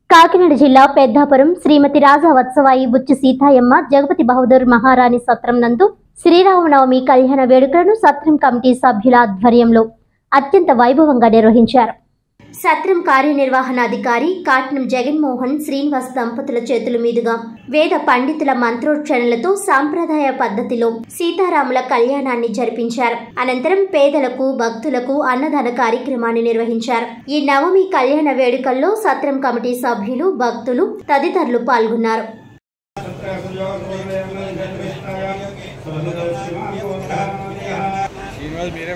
కాకినాడ జిల్లా పెద్దాపురం శ్రీమతి రాజవత్సవాయి బుచ్చి సీతాయమ్మ జగపతి బహదూర్ మహారాణి సత్రం నందు శ్రీరామనవమి కళ్యాణ వేడుకలను సత్రం కమిటీ సభ్యుల ఆధ్వర్యంలో అత్యంత వైభవంగా నిర్వహించారు. సత్రం కార్యనిర్వహణాధికారి కాట్నం జగన్మోహన్ శ్రీనివాస్ దంపతుల చేతుల మీదుగా వేద పండితుల మంత్రోచ్చరణలతో సాంప్రదాయ పద్ధతిలో సీతారాముల కళ్యాణాన్ని జరిపించారు. అనంతరం పేదలకు భక్తులకు అన్నదాన కార్యక్రమాన్ని నిర్వహించారు. ఈ నవమి కళ్యాణ వేడుకల్లో సత్రం కమిటీ సభ్యులు భక్తులు తదితరులు పాల్గొన్నారు. మీరే